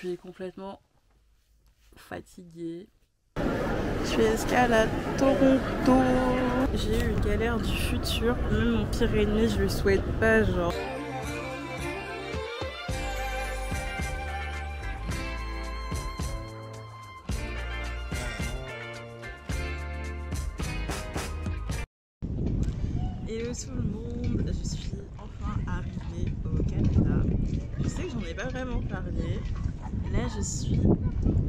suis complètement fatiguée. Je fais escale à Toronto. J'ai eu une galère du futur. Même mon pire ennemi, je le souhaite pas, genre. Hello tout le monde, je suis enfin arrivée au Canada. Je sais que j'en ai pas vraiment parlé. Là je suis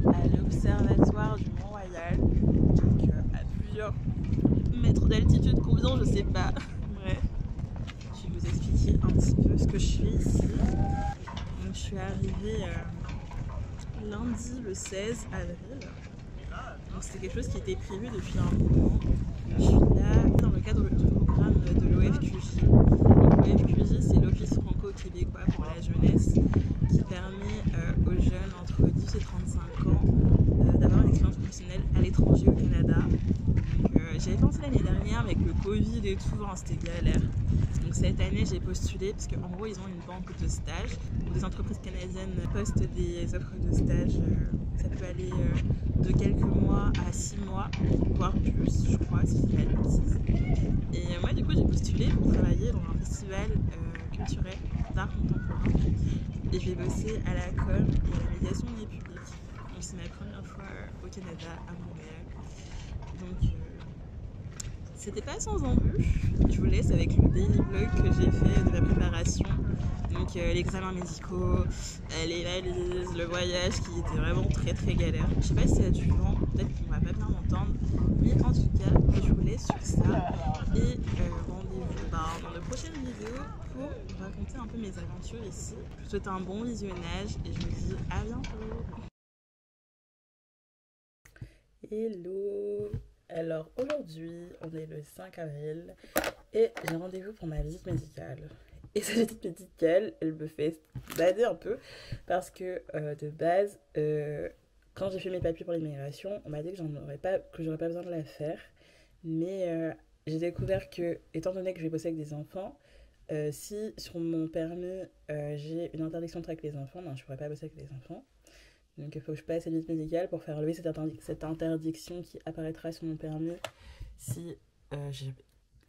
à l'observatoire du Mont-Royal, donc à plusieurs mètres d'altitude, combien je sais pas. Bref, je vais vous expliquer un petit peu ce que je fais ici. Donc je suis arrivée lundi le 16 avril. Donc c'était quelque chose qui était prévu depuis un moment. Je suis là dans le cadre du programme de l'OFQJ. L'OFQJ, c'est l'Office franco-québécois pour la jeunesse, qui permet aux jeunes entre 10 et 35 ans d'avoir une expérience professionnelle à l'étranger au Canada. J'avais pensé l'année dernière, mais avec le Covid et tout, c'était galère. Donc cette année, j'ai postulé parce qu'en gros, ils ont une banque de stages où des entreprises canadiennes postent des offres de stage. Ça peut aller de quelques mois à 6 mois, voire plus, je crois, si je dis pas de bêtises. Et moi, du coup, j'ai postulé pour travailler dans un festival culturel d'art contemporain. Et je vais bosser à la com et à la médiation des publics. Donc c'est ma première fois au Canada, à Montréal. Donc c'était pas sans embûches. Je vous laisse avec le daily vlog que j'ai fait de ma préparation. Donc l'examen médicaux, les valises, le voyage qui était vraiment très galère. Je sais pas si c'est du vent, peut-être qu'on va pas bien m'entendre. Mais en tout cas, je vous laisse sur ça. Et rendez-vous dans de prochaines vidéos pour raconter un peu mes aventures ici. Je vous souhaite un bon visionnage et je vous dis à bientôt. Hello! Alors aujourd'hui, on est le 5 avril et j'ai rendez-vous pour ma visite médicale. Et cette visite médicale, elle me fait bader un peu parce que de base, quand j'ai fait mes papiers pour l'immigration, on m'a dit que j'aurais pas besoin de la faire. Mais j'ai découvert que, étant donné que je vais bosser avec des enfants, si sur mon permis j'ai une interdiction de travailler avec les enfants, ben, je ne pourrais pas bosser avec les enfants. Donc il faut que je passe cette visite médicale pour faire lever cette interdiction qui apparaîtra sur mon permis si j'ai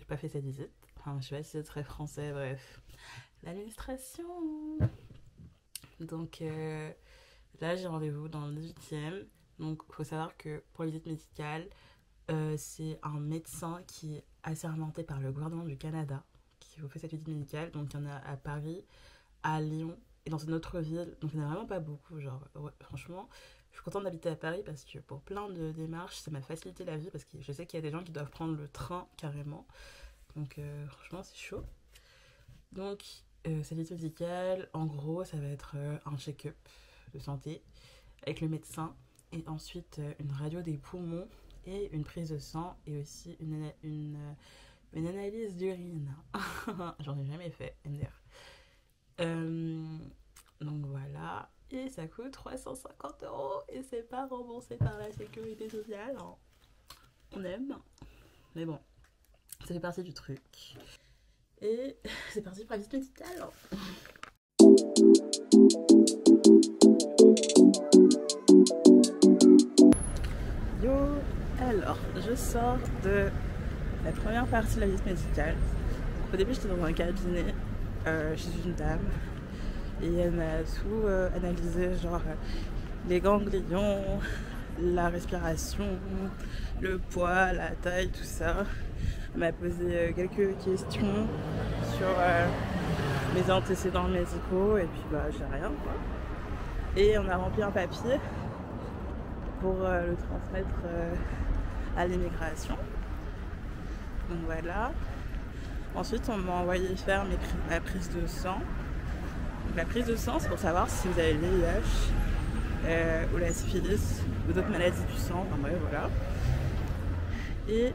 pas fait cette visite. Enfin, je sais pas si c'est très français, bref. L'administration. Donc là, j'ai rendez-vous dans le 18e. Donc il faut savoir que pour les visites médicales, c'est un médecin qui est assermenté par le gouvernement du Canada qui vous fait cette visite médicale. Donc il y en a à Paris, à Lyon et dans une autre ville. Donc il n'y en a vraiment pas beaucoup. Genre, ouais, franchement, je suis contente d'habiter à Paris parce que pour plein de démarches, ça m'a facilité la vie parce que je sais qu'il y a des gens qui doivent prendre le train carrément. Donc franchement, c'est chaud. Donc cette visite médicale, en gros, ça va être un check-up de santé avec le médecin et ensuite une radio des poumons et une prise de sang et aussi une analyse d'urine. J'en ai jamais fait, MDR. Donc voilà, et ça coûte 350 € et c'est pas remboursé par la sécurité sociale. On aime, mais bon, ça fait partie du truc. Et c'est parti pour la visite médicale. Yo, alors je sors de la première partie de la visite médicale. Au début j'étais dans un cabinet chez une dame et elle m'a tout analysé, genre les ganglions, la respiration, le poids, la taille, tout ça. Elle m'a posé quelques questions sur mes antécédents médicaux et puis bah j'ai rien quoi. Et on a rempli un papier pour le transmettre à l'immigration. Donc voilà. Ensuite, on m'a envoyé faire ma prise de sang. Donc, la prise de sang, c'est pour savoir si vous avez le VIH ou la syphilis ou d'autres maladies du sang. Enfin bref, voilà. Et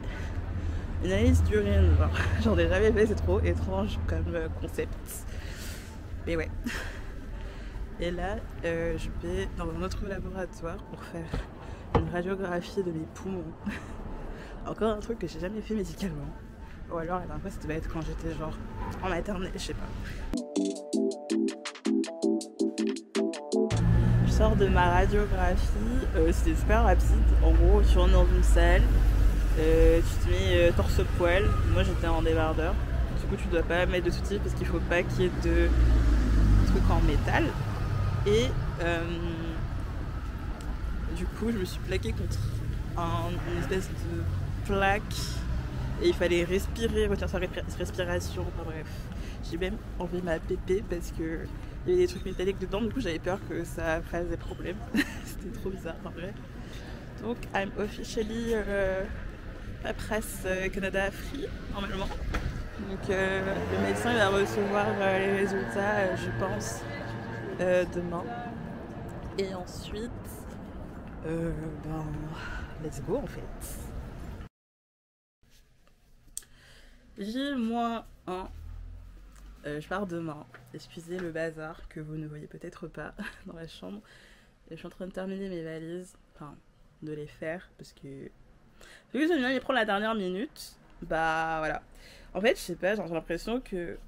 une analyse d'urine. J'en ai jamais fait, c'est trop étrange comme concept. Mais ouais. Et là, je vais dans un autre laboratoire pour faire une radiographie de mes poumons. Encore un truc que j'ai jamais fait médicalement. Ou alors la dernière fois, ça devait être quand j'étais genre en maternelle, je sais pas. Je sors de ma radiographie, c'était super rapide. En gros, tu rentres dans une salle, tu te mets torse-poil. Moi j'étais en débardeur. Du coup, tu dois pas mettre de soutif parce qu'il faut pas qu'il y ait de trucs en métal. Et du coup, je me suis plaquée contre une espèce de plaque. Et il fallait respirer, retenir sa respiration. Enfin bref, j'ai même enlevé ma pépé parce que il y avait des trucs métalliques dedans. Du coup, j'avais peur que ça fasse des problèmes. C'était trop bizarre en vrai. Donc, I'm officially paperasse Canada free normalement. Donc, le médecin il va recevoir les résultats, je pense, demain. Et ensuite, let's go en fait. J-1, je pars demain. Excusez le bazar que vous ne voyez peut-être pas dans la chambre. Je suis en train de terminer mes valises, enfin de les faire parce que vu que j'aime bien les prendre la dernière minute, bah voilà. En fait, je sais pas, j'ai l'impression que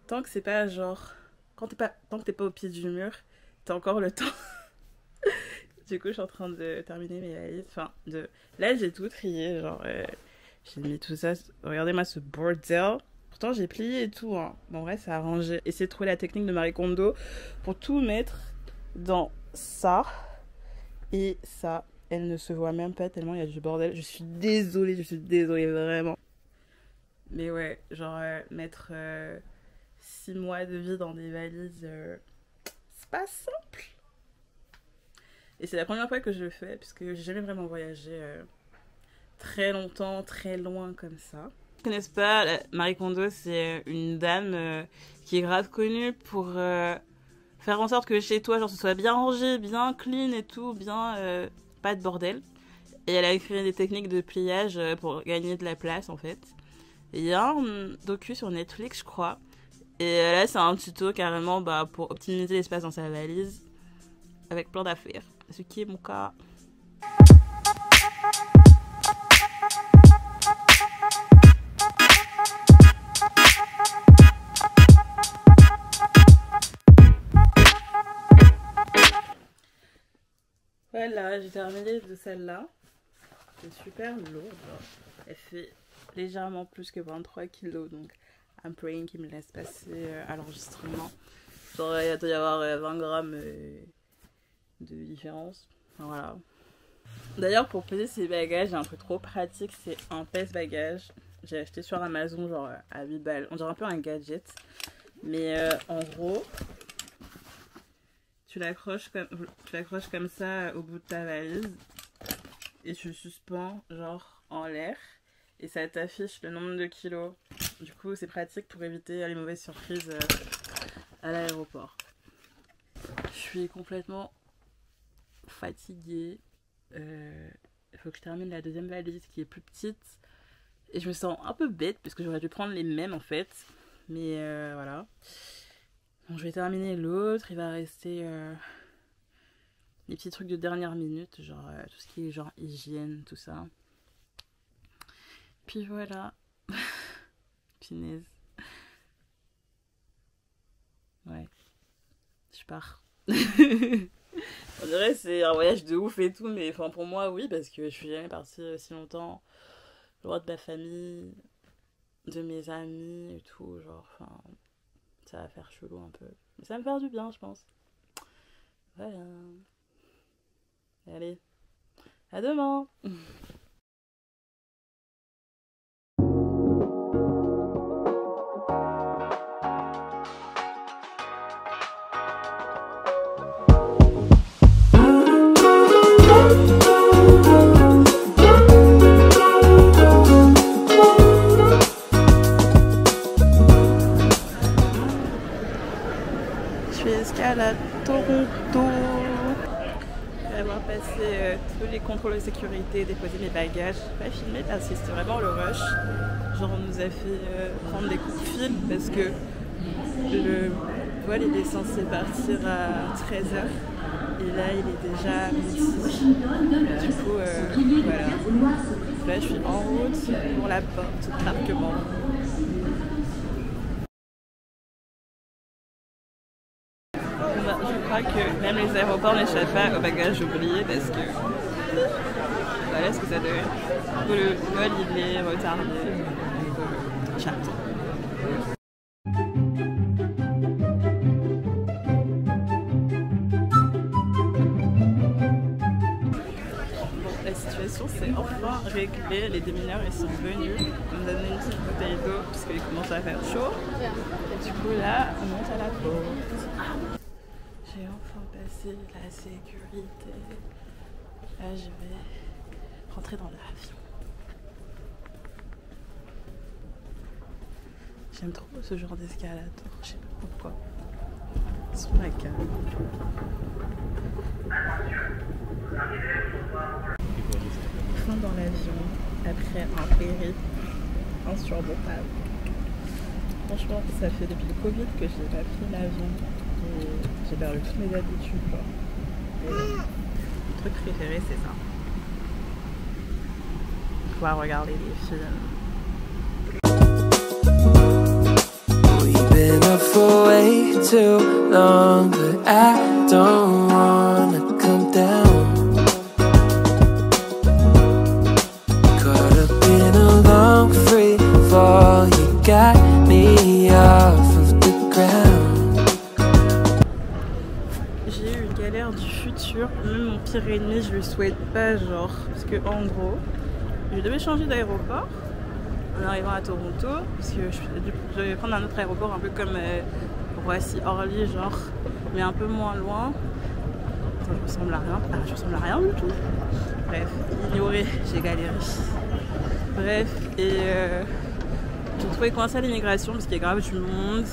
tant que c'est pas genre tant que t'es pas au pied du mur, t'as encore le temps. Du coup, je suis en train de terminer mes valises. Là, j'ai tout trié, genre j'ai mis tout ça. Regardez-moi ce bordel. Pourtant, j'ai plié et tout. Hein. Bon, en vrai, ça a arrangé. Essayez de trouver la technique de Marie Kondo pour tout mettre dans ça et ça. Elle ne se voit même pas tellement il y a du bordel. Je suis désolée vraiment. Mais ouais, genre mettre 6 mois de vie dans des valises, c'est pas simple. Et c'est la première fois que je le fais puisque j'ai jamais vraiment voyagé très longtemps, très loin comme ça. Vous connaissez pas, Marie Kondo, c'est une dame qui est grave connue pour faire en sorte que chez toi, genre, ce soit bien rangé, bien clean et tout, bien pas de bordel. Et elle a écrit des techniques de pliage pour gagner de la place, en fait. Et il y a un docu sur Netflix, je crois. Et là, c'est un tuto carrément pour optimiser l'espace dans sa valise avec plein d'affaires. Ce qui est mon cas. Voilà, j'ai terminé de celle-là. C'est super lourde. Elle fait légèrement plus que 23 kilos. Donc, I'm praying qu'il me laisse passer à l'enregistrement. Genre, il doit y avoir 20 grammes de différence. Enfin, voilà. D'ailleurs, pour peser ces bagages, j'ai un truc trop pratique. C'est un pèse-bagages. J'ai acheté sur Amazon, genre à 8 balles. On dirait un peu un gadget. Mais en gros... Tu l'accroches comme ça au bout de ta valise et tu le suspends genre en l'air et ça t'affiche le nombre de kilos. Du coup, c'est pratique pour éviter les mauvaises surprises à l'aéroport. Je suis complètement fatiguée. Il faut que je termine la deuxième valise qui est plus petite et je me sens un peu bête parce que j'aurais dû prendre les mêmes en fait. Mais voilà. Bon, je vais terminer l'autre, il va rester des petits trucs de dernière minute, genre tout ce qui est genre hygiène, tout ça. Puis voilà. Punaise. Ouais. Je pars. On dirait que c'est un voyage de ouf et tout, mais enfin pour moi oui, parce que je suis jamais partie si longtemps loin de ma famille, de mes amis et tout, genre enfin... Ça va faire chelou un peu. Mais ça va me faire du bien, je pense. Voilà. Allez. À demain. À Toronto. Après avoir passé tous les contrôles de sécurité, déposé mes bagages, pas filmé parce que c'était vraiment le rush. Genre on nous a fait prendre des coups de fil parce que le vol était censé partir à 13h et là il est déjà midi. Du coup voilà. Là je suis en route pour la porte de parquement. Je crois que même les aéroports n'échappent pas aux bagages oubliés parce que voilà ce que ça donne. Le vol il est retardé. J'attends. La situation s'est enfin réglée, les démineurs ils sont venus me donner une petite bouteille d'eau parce qu'il commence à faire chaud. Et du coup là on monte à la porte. J'ai enfin passé la sécurité. Là je vais rentrer dans l'avion. J'aime trop ce genre d'escalator, je sais pas pourquoi. Ils sont là calmes. Enfin dans l'avion, après un périple insurmontable. Franchement, ça fait depuis le Covid que je n'ai pas pris l'avion et j'ai perdu toutes mes habitudes. Et mon truc préféré, c'est ça. Pouvoir regarder des films. We've been up for way too long, but I don't wanna come down. Free fall, you got me off of the ground. J'ai eu une galère du futur, même mon pire ennemi je le souhaite pas, genre parce que en gros je devais changer d'aéroport en arrivant à Toronto parce que je devais prendre un autre aéroport un peu comme Roissy-Orly genre, mais un peu moins loin. Attends, je ressemble à rien, je ressemble à rien du tout. Bref, ignoré, j'ai galéré. Bref, et j'ai trouvé coincé à l'immigration parce qu'il y a grave du monde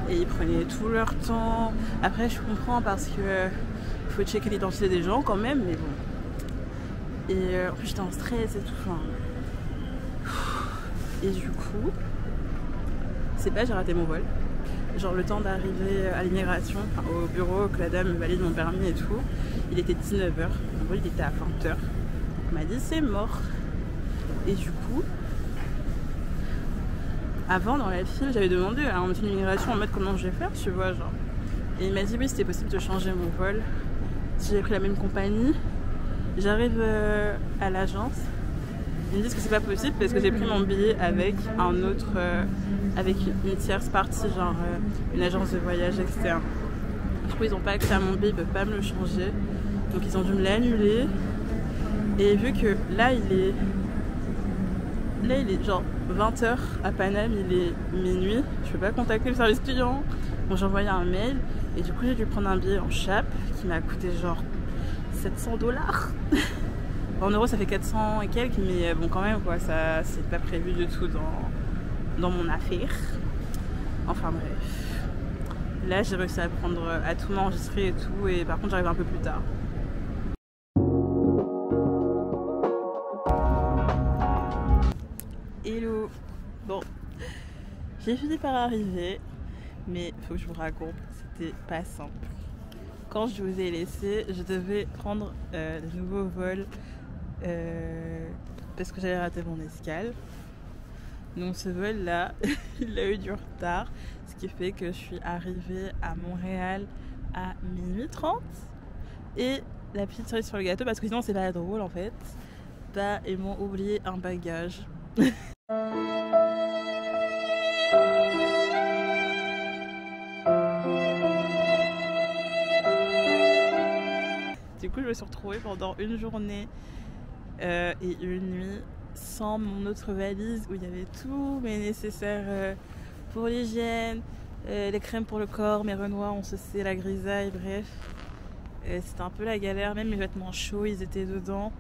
et ils prenaient tout leur temps. Après, je comprends parce que faut checker l'identité des gens quand même, mais bon. Et en plus, j'étais en stress et tout. Enfin. Et du coup, c'est pas, j'ai raté mon vol. Genre, le temps d'arriver à l'immigration, enfin, au bureau, que la dame me valide mon permis et tout, il était 19h. Mon vol, il était à 20h. On m'a dit, c'est mort. Et du coup, avant dans la file, j'avais demandé à un monsieur de l'immigration en mode comment je vais faire, tu vois, genre. Et il m'a dit oui, c'était possible de changer mon vol si j'avais pris la même compagnie. J'arrive à l'agence, ils me disent que c'est pas possible parce que j'ai pris mon billet avec un autre, avec une tierce partie, genre une agence de voyage externe. Du coup, ils n'ont pas accès à mon billet, ils peuvent pas me le changer, donc ils ont dû me l'annuler. Et vu que là, il est genre 20h à Paname, il est minuit, je peux pas contacter le service client. Bon, j'ai envoyé un mail et du coup j'ai dû prendre un billet en chape qui m'a coûté genre 700 $. En euros ça fait 400 et quelques, mais bon quand même quoi, ça c'est pas prévu du tout dans mon affaire. Enfin bref. Là j'ai réussi à prendre, à tout m'enregistrer et tout, et par contre j'arrive un peu plus tard. Hello. Bon, j'ai fini par arriver, mais faut que je vous raconte, c'était pas simple. Quand je vous ai laissé, je devais prendre le nouveau vol parce que j'avais raté mon escale. Donc ce vol là, il a eu du retard, ce qui fait que je suis arrivée à Montréal à minuit 30. Et la petite cerise sur le gâteau, parce que sinon c'est pas drôle en fait, bah ils m'ont oublié un bagage. Du coup, je me suis retrouvée pendant une journée et une nuit sans mon autre valise où il y avait tous mes nécessaires pour l'hygiène, les crèmes pour le corps, mes renois, on se sait, la grisaille, bref. C'était un peu la galère, même mes vêtements chauds, ils étaient dedans.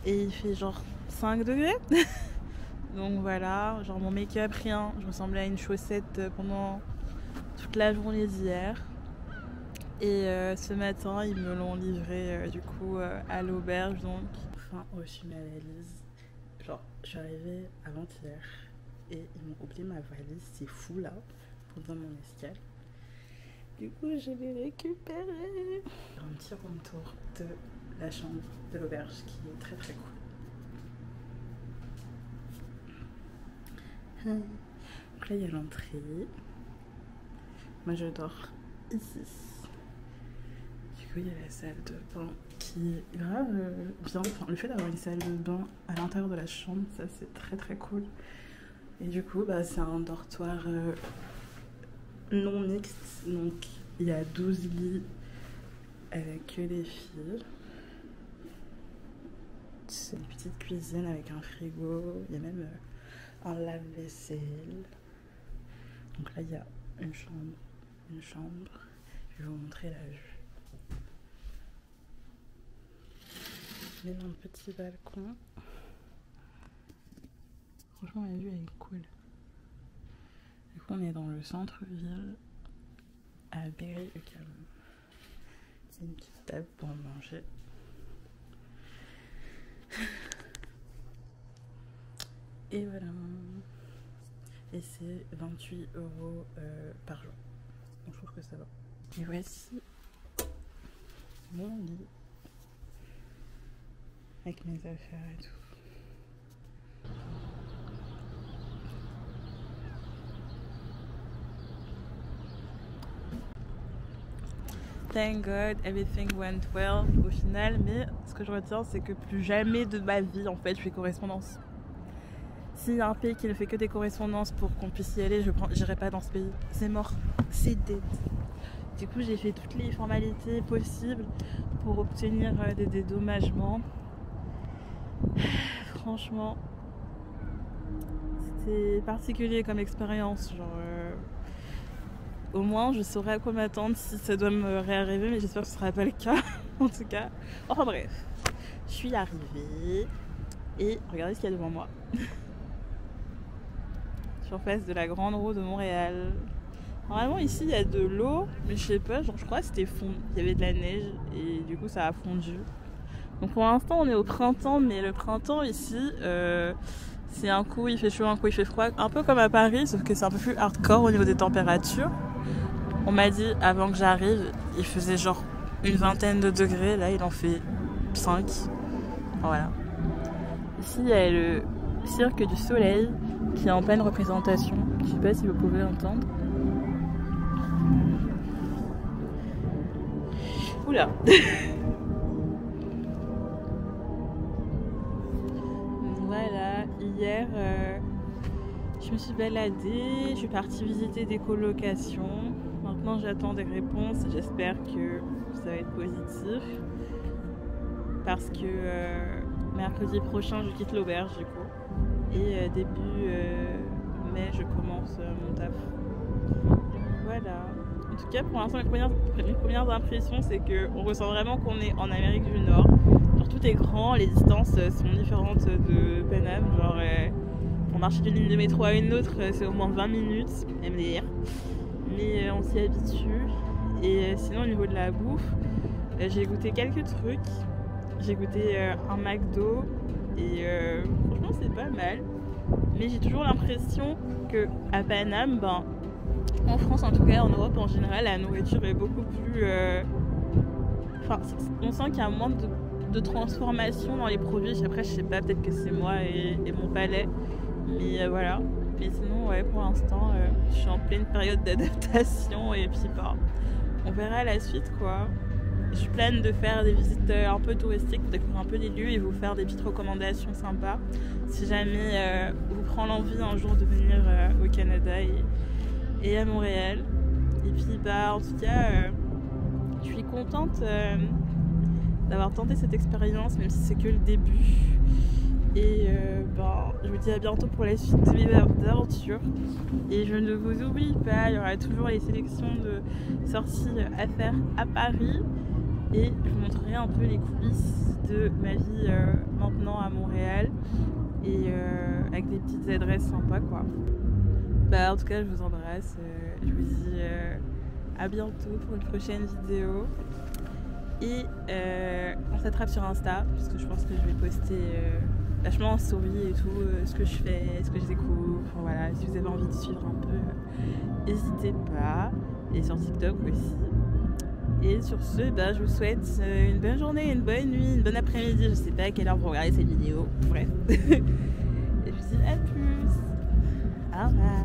Et il fait genre 5 degrés. Donc voilà, genre mon make-up, rien. Je ressemblais à une chaussette pendant toute la journée d'hier. Et ce matin, ils me l'ont livré du coup à l'auberge. Donc, enfin, reçu ma valise. Genre, je suis arrivée avant-hier et ils m'ont oublié ma valise. C'est fou là, pendant mon escale. Du coup, je l'ai récupérée. Un petit room tour de la chambre de l'auberge qui est très très cool. Donc là, il y a l'entrée. Moi, je dors ici. coup, il y a la salle de bain qui est grave bien. Enfin, le fait d'avoir une salle de bain à l'intérieur de la chambre, ça c'est très très cool. Et du coup, bah, c'est un dortoir non mixte. Donc, il y a 12 lits avec que des filles. C'est une petite cuisine avec un frigo. Il y a même un lave-vaisselle. Donc là, il y a une chambre. Je vais vous montrer la vue. Il y a un petit balcon. Franchement, la vue elle est cool. Du coup, on est dans le centre-ville à Berry-UQAM. C'est une petite table pour manger. Et voilà. Et c'est 28 € par jour. Donc je trouve que ça va. Et voici mon lit. Avec mes affaires et tout. Thank God, everything went well au final, mais ce que je retiens, c'est que plus jamais de ma vie, en fait, je fais correspondance. S'il y a un pays qui ne fait que des correspondances pour qu'on puisse y aller, je n'irai pas dans ce pays. C'est mort, c'est dead. Du coup, j'ai fait toutes les formalités possibles pour obtenir des dédommagements. Franchement, c'était particulier comme expérience, genre... Au moins, je saurai à quoi m'attendre si ça doit me réarriver, mais j'espère que ce ne sera pas le cas, en tout cas. Enfin bref, je suis arrivée et regardez ce qu'il y a devant moi. Je suis en face de la grande roue de Montréal. Normalement, ici, il y a de l'eau, mais je sais pas, genre je crois que c'était fondu. Il y avait de la neige et du coup, ça a fondu. Donc pour l'instant, on est au printemps, mais le printemps ici... c'est un coup il fait chaud, un coup il fait froid. Un peu comme à Paris, sauf que c'est un peu plus hardcore au niveau des températures. On m'a dit avant que j'arrive, il faisait genre une vingtaine de degrés. Là, il en fait 5. Voilà. Ici, il y a le Cirque du Soleil qui est en pleine représentation. Je sais pas si vous pouvez l'entendre. Oula. Voilà, hier je me suis baladée, je suis partie visiter des colocations. Maintenant j'attends des réponses, j'espère que ça va être positif. Parce que mercredi prochain je quitte l'auberge du coup. Et début mai je commence mon taf. Voilà. En tout cas pour l'instant les premières impressions c'est qu'on ressent vraiment qu'on est en Amérique du Nord. Genre tout est grand, les distances sont différentes de Paname, genre pour marcher d'une ligne de métro à une autre c'est au moins 20 minutes, MDR, mais on s'y habitue. Et sinon au niveau de la bouffe, j'ai goûté quelques trucs, j'ai goûté un McDo et franchement c'est pas mal, mais j'ai toujours l'impression que à Paname, ben, en France en tout cas, en Europe en général, la nourriture est beaucoup plus... Enfin, on sent qu'il y a moins de transformation dans les produits. Après, je sais pas, peut-être que c'est moi et mon palais. Mais voilà. Mais sinon, ouais, pour l'instant, je suis en pleine période d'adaptation. Et puis, bah, on verra la suite, quoi. Je plane de faire des visites un peu touristiques pour découvrir un peu les lieux et vous faire des petites recommandations sympas. Si jamais vous prend l'envie un jour de venir au Canada et à Montréal. Et puis, bah, en tout cas, je suis contente d'avoir tenté cette expérience, même si c'est que le début. Et je vous dis à bientôt pour la suite de mes aventures. Et je ne vous oublie pas, il y aura toujours les sélections de sorties à faire à Paris. Et je vous montrerai un peu les coulisses de ma vie maintenant à Montréal. Et avec des petites adresses sympas, quoi. Bah, en tout cas, je vous embrasse. Je vous dis à bientôt pour une prochaine vidéo. Et on s'attrape sur Insta, parce que je pense que je vais poster vachement en story et tout, ce que je fais, ce que je découvre. Enfin, voilà, si vous avez envie de suivre un peu, n'hésitez pas. Et sur TikTok aussi. Et sur ce, bah, je vous souhaite une bonne journée, une bonne nuit, une bonne après-midi. Je sais pas à quelle heure vous regardez cette vidéo. Bref. Et je vous dis à plus. Au revoir.